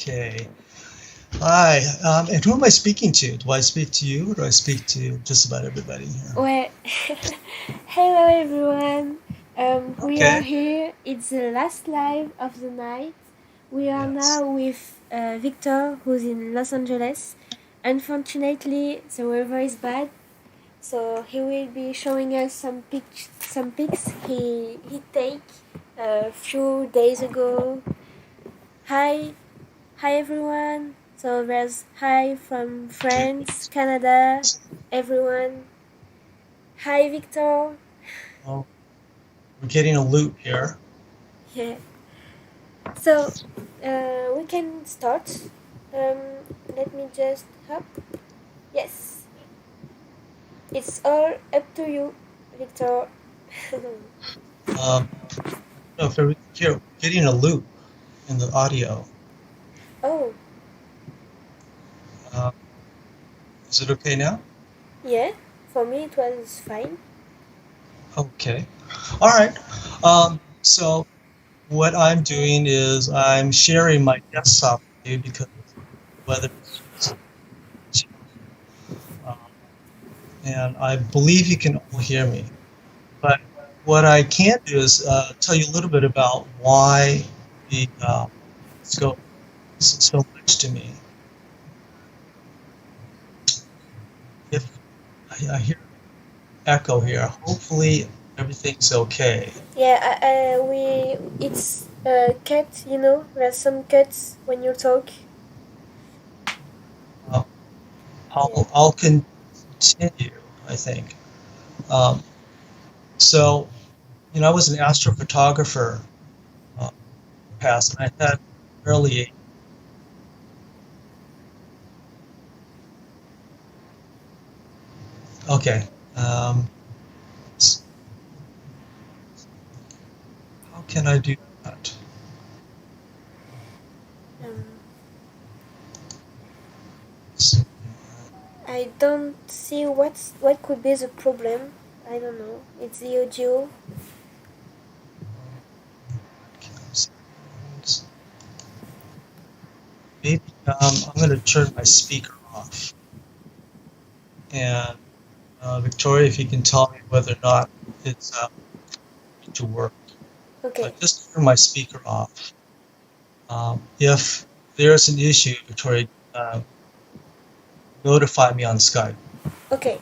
Okay. Hi. And who am I speaking to? Do I speak to you or do I speak to just about everybody here? Well, hello everyone. We are Okay. here. It's the last live of the night. We are Yes. now with Victor, who's in Los Angeles. Unfortunately, the weather is bad, so he will be showing us some pics he take a few days ago. Hi, hi everyone. So there's hi from Okay. France, Canada, everyone. Hi Victor. Well, we're getting a loop here. Yeah. So we can start. Let me just hop. Yes, it's all up to you, Victor. Um, no, if we're here, we're getting a loop in the audio. Oh, Uh, is it okay now? yeah. For me, it was fine. Okay. All right. So what I'm doing is I'm sharing my desktop with you because the weather is just challenging. And I believe you can all hear me. But what I can do is tell you a little bit about why the scope is so much to me. If I hear echo here, hopefully everything's okay. Yeah, we it's cut. There's some cuts when you talk. Uh, Yeah. I'll continue, I think. Um, so, I was an astrophotographer past, and I had early. Okay. Um, how can I do that? Um, S- I don't see what could be the problem. I don't know. It's the audio. Maybe I'm going to turn my speaker off. And Victoria, if you can tell me whether or not it's going to work. Okay. But just turn my speaker off. If there's an issue, Victoria, uh, notify me on Skype. Okay.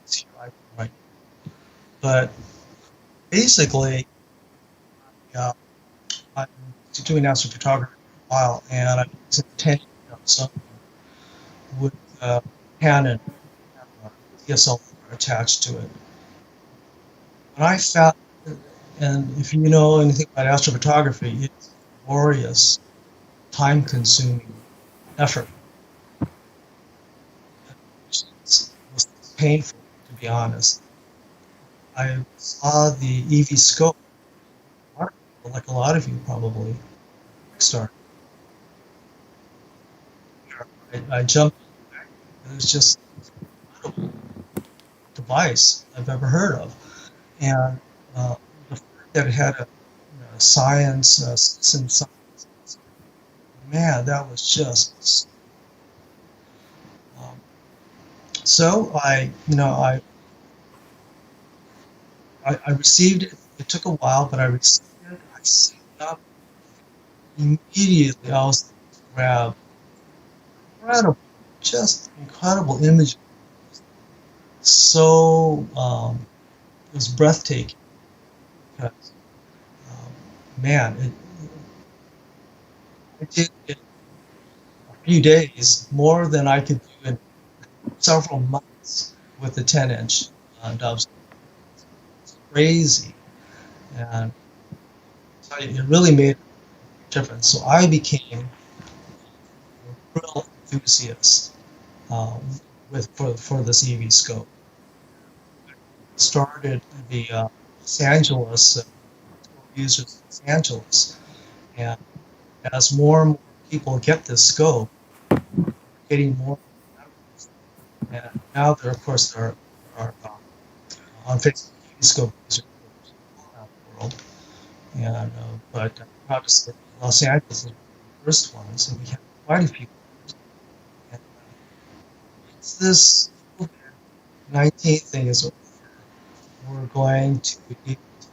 It's your iPhone right now. But basically, uh, I'm doing astrophotography for a while, and I'm using 10 so with Canon camera, DSLR attached to it. And I found, and if you know anything about astrophotography, it's a laborious, time-consuming effort. It's painful, to be honest. I saw the eVscope, like a lot of you probably, Kickstarter. I jumped. It was just a device I've ever heard of, and uh, the fact that it had a science, citizen science, man, that was just. Um, so I received it. It took a while, but I received it. I set it up immediately. I was able to grab incredible, just incredible images. So it was breathtaking because um, man, I did it in a few days more than I could do in several months with the 10-inch dubs. It's crazy, and so it really made a difference. So I became a real enthusiast um, for this EV scope. Started the Los Angeles users in Los Angeles, and as more and more people get this scope, we're getting more members. And now there, of course, there are on Facebook eVscope users all around the world. And but I'm proud to say Los Angeles is first ones, and we have quite a few. And once this COVID-19 thing is over, we're going to be able to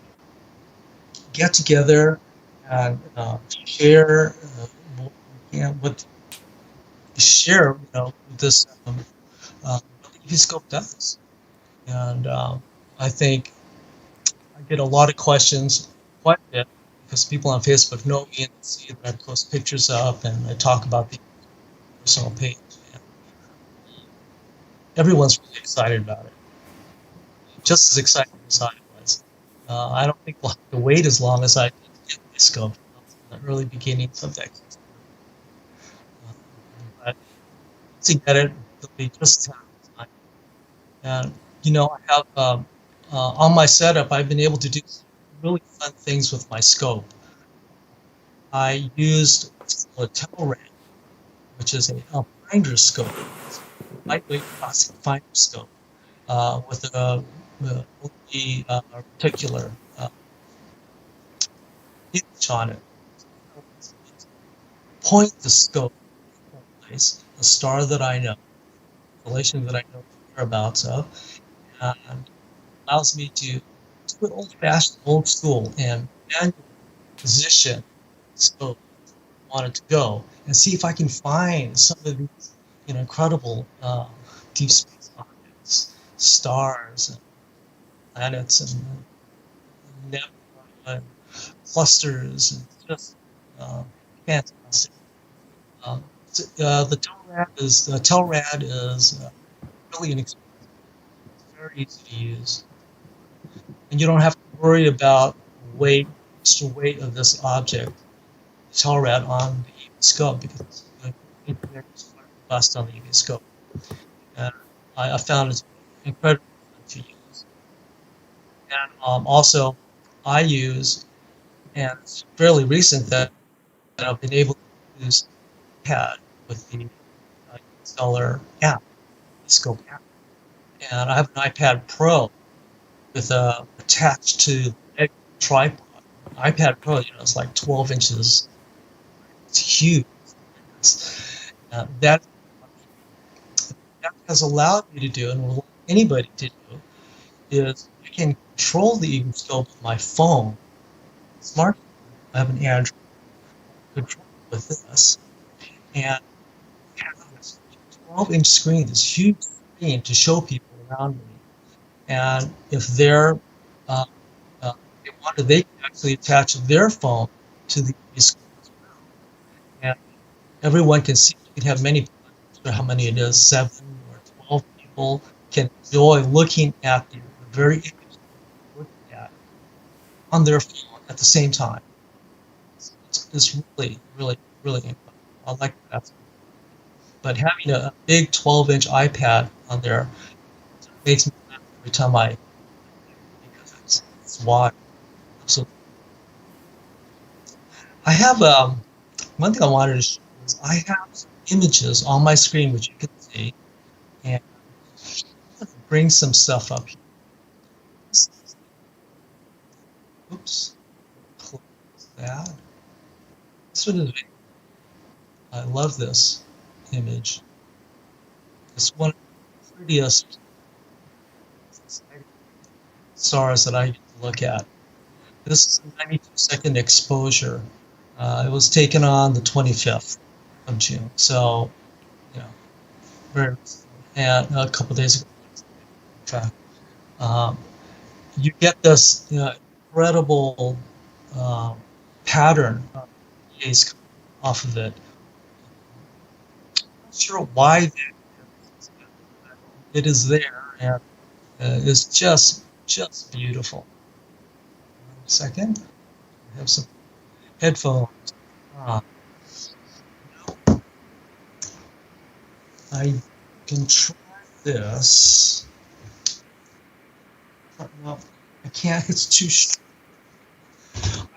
get together and share what we can, what share, this what the eVscope does. And I think I get a lot of questions, quite a bit, because people on Facebook know me and see that I post pictures up and I talk about the personal page. And everyone's really excited about it, just as excited as I was. I don't think we'll have to wait as long as I did to get my scope. I was in the early beginnings of that. But to get it, it'll be just time. And I have on my setup, I've been able to do some really fun things with my scope. I used what's called a Telrad, which is a finder scope, lightweight plastic finder scope with a reticular image on it. Point the scope in a place, a star that I know, relation that I know whereabouts of, and allows me to do it old-fashioned, old school, and manually position the scope I want it to go, and see if I can find some of these, incredible deep space objects, stars, and planets, and nebula, and clusters, and just fantastic. The Telrad is really inexpensive. It's very easy to use, and you don't have to worry about weight, extra weight of this object, the Telrad on the eVscope, because the engineer is quite robust on the eVscope. And I found it incredibly fun to use. And also, I use, and it's fairly recent that I've been able to use iPad with the Unistellar app, eVscope app. And I have an iPad Pro with attached to the tripod. iPad Pro, it's like 12 inches. It's huge. That has allowed me to do, and will allow anybody to do, is I can control the eVscope with my phone, smartphone. I have an Android control with this, and have this 12-inch screen, this huge screen to show people around me. And if they're they wanted, they can actually attach their phone to the eVscope as well, and everyone can see. You can have many people, I'm not sure how many it is, 7 or 12 people can enjoy looking at the very image they're looking at on their phone at the same time. It's really, really, really incredible. I like that. But having a big 12-inch iPad on there makes me laugh every time because it's wide. So I have one thing I wanted to show is I have some images on my screen which you can see, and bring some stuff up here. Oops, close that. This one is, I love this image. It's one of the prettiest stars that I get to look at. This is a 92-second exposure. It was taken on the 25th of June, so very, and a couple of days ago. In fact, you get this incredible pattern of rays off of it. I'm not sure why that is. It is there, and it's just beautiful. One second, I have some headphones. I can try this. No, I can't. It's too short.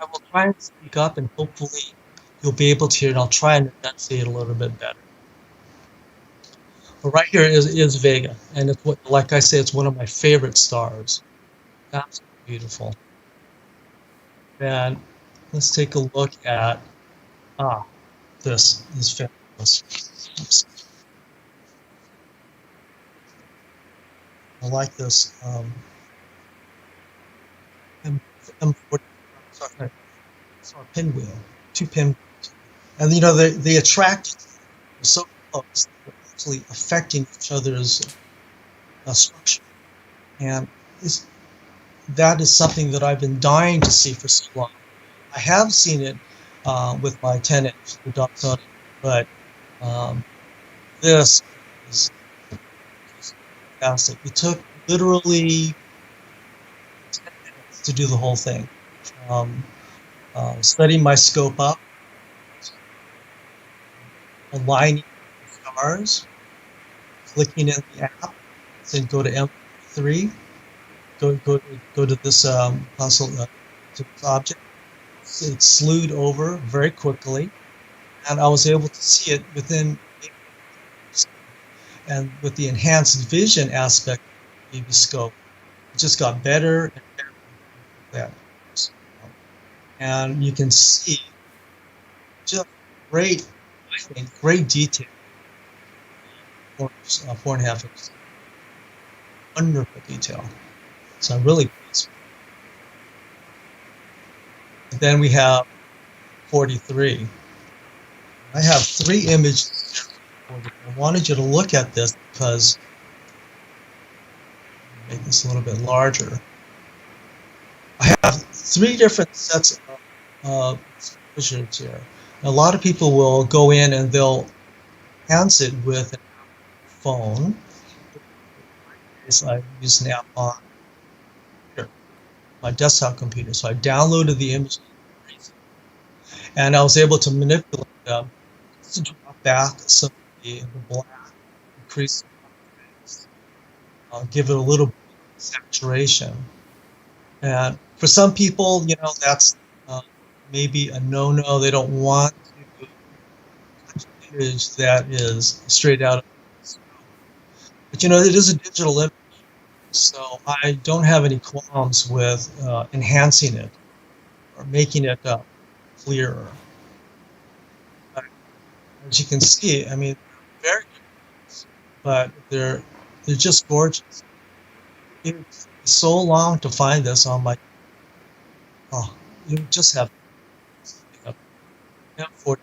I will try and speak up, and hopefully you'll be able to hear it. I'll try and enunciate a little bit better. But right here is Vega, and it's like I say, it's one of my favorite stars. Absolutely beautiful. And let's take a look at This is fabulous. Oops. I like this M40, sorry, pinwheel, two pinwheels. And you know, they attract so close, they're actually affecting each other's structure. And that is something that I've been dying to see for so long. I have seen it with my 10-inch, the Dobsonic, but this is just fantastic. It took literally 10 minutes to do the whole thing. Setting my scope up, aligning the stars, clicking in the app, then go to M3, go to this puzzle, to this object. It slewed over very quickly, and I was able to see it within. And with the enhanced vision aspect of eVscope, it just got better and better. And you can see just great, I think, great detail. 4.5 inches. Wonderful detail. So I'm really pleased. And then we have 43. I have 3 images. I wanted you to look at this because make this a little bit larger. I have 3 different sets of exposures here. A lot of people will go in and they'll enhance it with a phone. I use an app on my desktop computer, so I downloaded the image, and I was able to manipulate them to drop back some of the black, increase give it a little bit of saturation. And for some people, you know, that's maybe a no-no. They don't want to touch an image that is straight out of the scope. But you know, it is a digital image, so I don't have any qualms with enhancing it or making it clearer. As you can see, I mean, very good, but they're just gorgeous. It's so long to find this on my. Oh, you just have M40,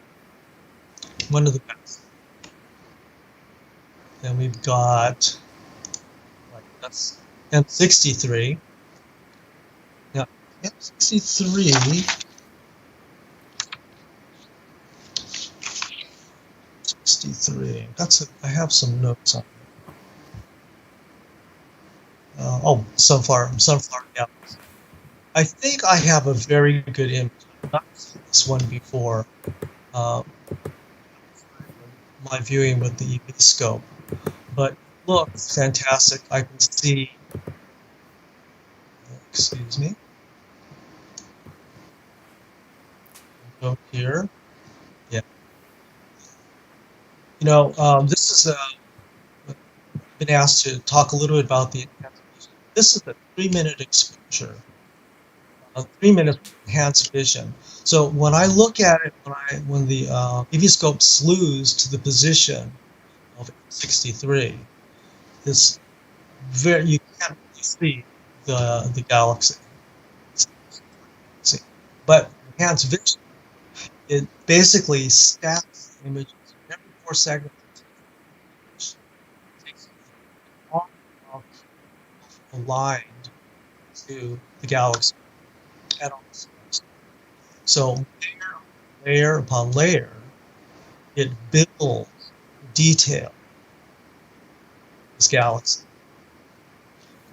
one of the best. Then we've got that's M63. Now M63. 63. I have some notes on it. Sunflower galaxy. I think I have a very good image. I've not seen this one before. My viewing with the eVscope, but it looks fantastic. I can see. Excuse me. Go here. Yeah. You know, this is been asked to talk a little bit about the enhanced vision. This is a 3-minute exposure, 3 minutes enhanced vision. So when I look at it, when the eVscope slews to the position of 63, you can't really see the galaxy. But enhanced vision, it basically stacks images every 4 seconds. Aligned to the galaxy at all times. So layer upon layer, it builds detail this galaxy.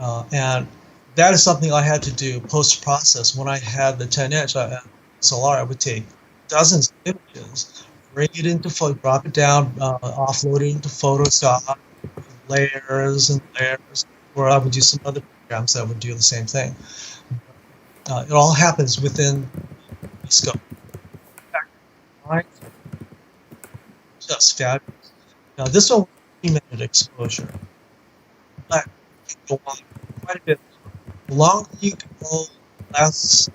And that is something I had to do post-process. When I had the 10-inch SLR, I would take dozens of images, bring it into drop it down, offload it into Photoshop, layers and layers, or I would use some other programs that would do the same thing. It all happens within the scope. Just fabulous. Now this one was 3-minute exposure, but it can go on quite a bit. The longer you go, less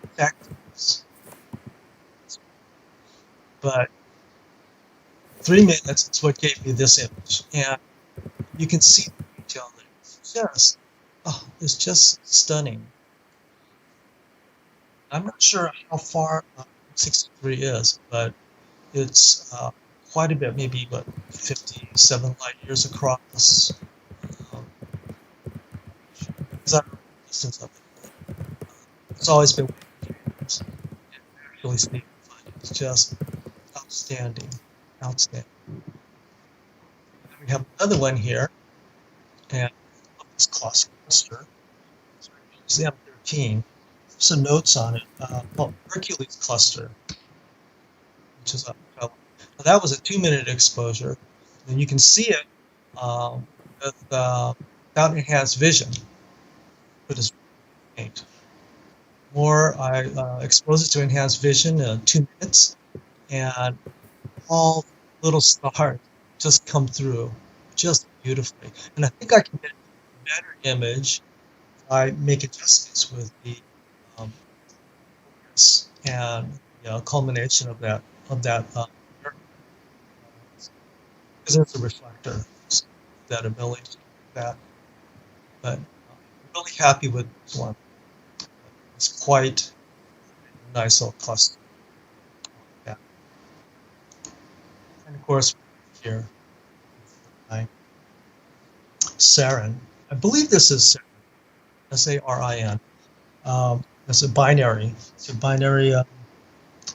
effective but 3 minutes is what gave me this image, and you can see the detail there. It's just stunning. I'm not sure how far 63 is, but it's quite a bit, maybe about 57 light years across. Um, because I don't know the distance of it. It's always been years. And actually speaking, it's just outstanding, outstanding. And we have another one here, and this cluster. It's the M13. Some notes on it. Hercules cluster, which is now that was a 2-minute exposure, and you can see it without enhanced vision, but it's faint. More, I expose it to enhanced vision in 2 minutes, and all little stars just come through just beautifully. And I think I can get a better image if I make adjustments with the focus and culmination of that because it's a reflector, so that ability to do that. But I'm really happy with this one. It's quite a nice little cluster. Yeah. And of course, here, Sarin. I believe this is Sarin, S-A-R-I-N. It's a binary. It's a binary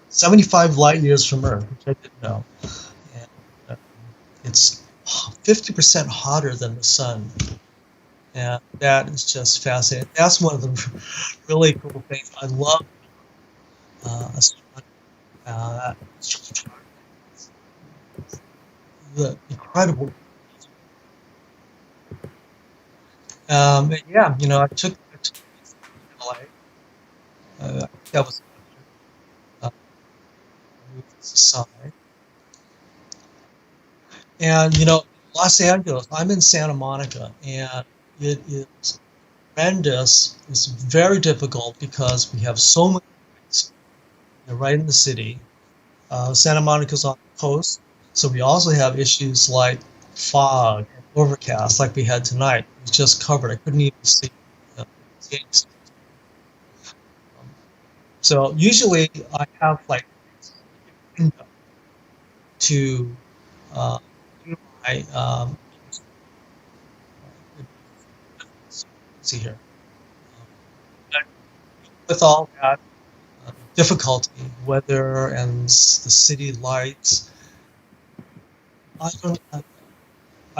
75 light years from Earth, which I didn't know. And it's 50% hotter than the sun. And that is just fascinating. That's one of the really cool things. I love astrophotography. The incredible. Yeah, I took LA. That was move this aside. And Los Angeles, I'm in Santa Monica, and it is horrendous. It's very difficult because we have so many lights right in the city. Santa Monica's on the coast, so we also have issues like fog and overcast, like we had tonight. It was just covered. I couldn't even see things. So usually I have like a window to do my see here. But with all that difficulty, weather and the city lights, I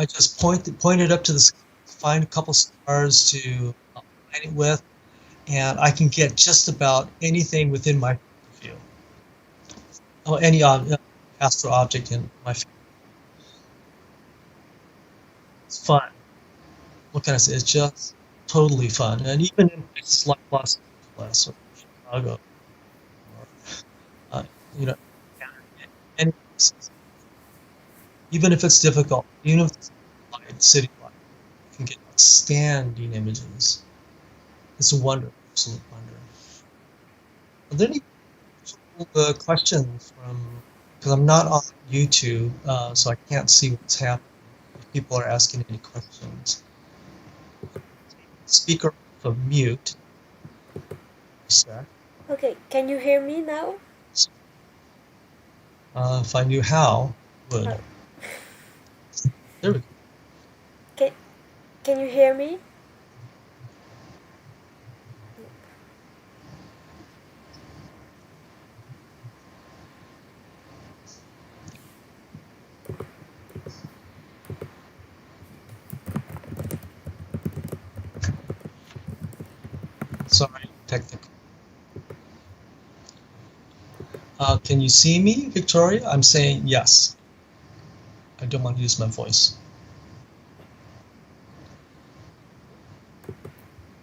just pointed up to the sky, find a couple stars to light it with, and I can get just about anything within my view. Oh, any astro object in my field. It's fun. What can I say? It's just totally fun, and even in places like Los Angeles or Chicago, or any places, even if it's difficult, even if it's city light, you can get outstanding images. It's a wonder, absolute wonder. Are there any questions because I'm not on YouTube, so I can't see what's happening. If people are asking any questions. Speaker of mute. Okay, can you hear me now? If I knew how, would. Oh. There we go. Can you hear me? Sorry, technical. Can you see me, Victoria? I'm saying yes. I don't want to use my voice.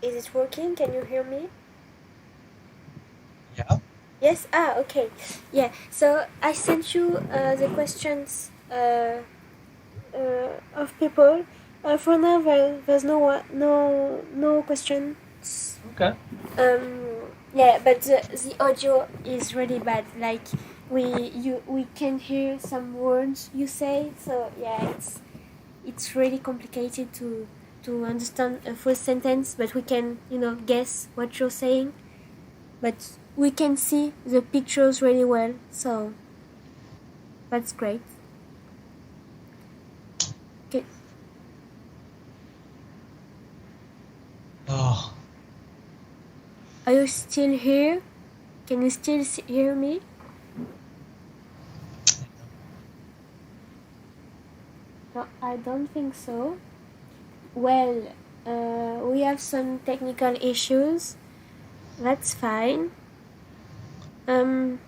Is it working? Can you hear me? Yeah. Yes. Okay. Yeah. So I sent you the questions of people. For now, there's no questions. Okay. Yeah, but the audio is really bad. Like we can hear some words you say. So yeah, it's really complicated to understand a full sentence, but we can guess what you're saying. But we can see the pictures really well, so that's great. Okay. Oh, Are you still here? Can you still hear me? No, I don't think so. Well, we have some technical issues. That's fine. Um,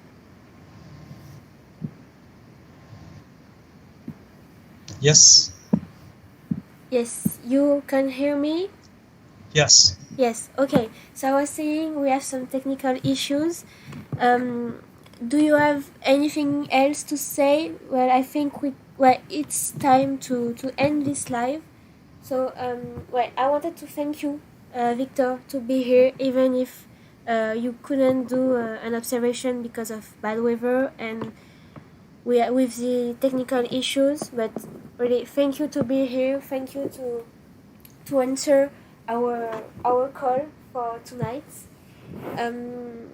yes, yes, you can hear me? yes. Yes, okay. So I was saying we have some technical issues. Um, do you have anything else to say? Well, I think it's time to end this live. So, well, I wanted to thank you, Victor, to be here, even if you couldn't do an observation because of bad weather and we are with the technical issues. But really, thank you to be here. Thank you to answer our call for tonight. Um,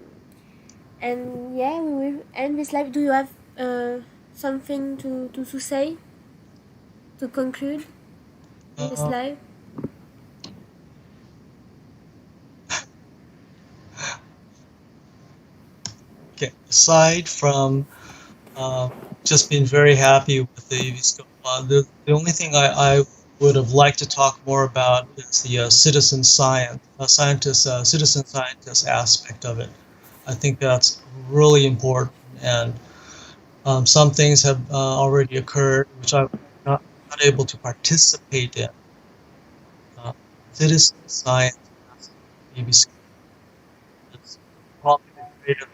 and yeah, we will end this live. Do you have something to say to conclude this Uh, live? okay. Aside from uh, just being very happy with the eVscope, the only thing I would have liked to talk more about is the citizen science, citizen scientist aspect of it. I think that's really important, and some things have already occurred which I'm not able to participate in. Uh, Citizen science maybe is probably the greatest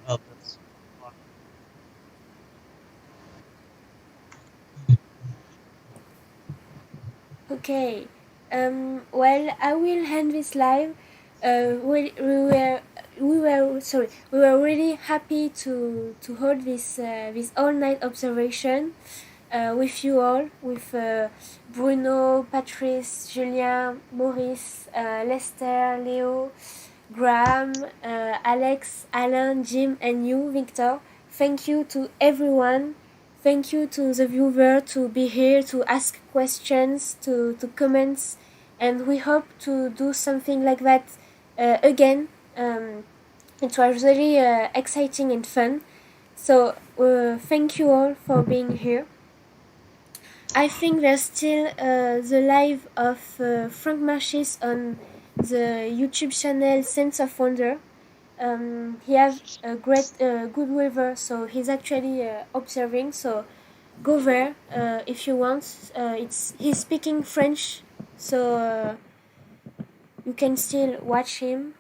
of this. Okay. Well, I will end this live. We were really happy to hold this all night observation with you all, with Bruno, Patrice, Julien, Maurice, Lester, Leo, Graham, Alex, Alan, Jim, and you, Victor. Thank you to everyone. Thank you to the viewer to be here, to ask questions, to comments, and we hope to do something like that again. It was really exciting and fun. So thank you all for being here. I think there's still the live of Frank Marchis on the YouTube channel Sense of Wonder. He has a great good weather, so he's actually observing. So go there if you want. He's speaking French, so you can still watch him,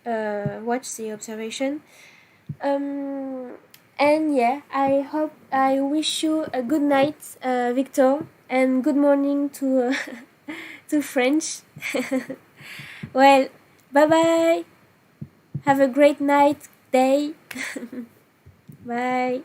watch the observation. Um, and yeah, I wish you a good night, Victor, and good morning to to French. Well, bye bye. Have a great night, day. Bye.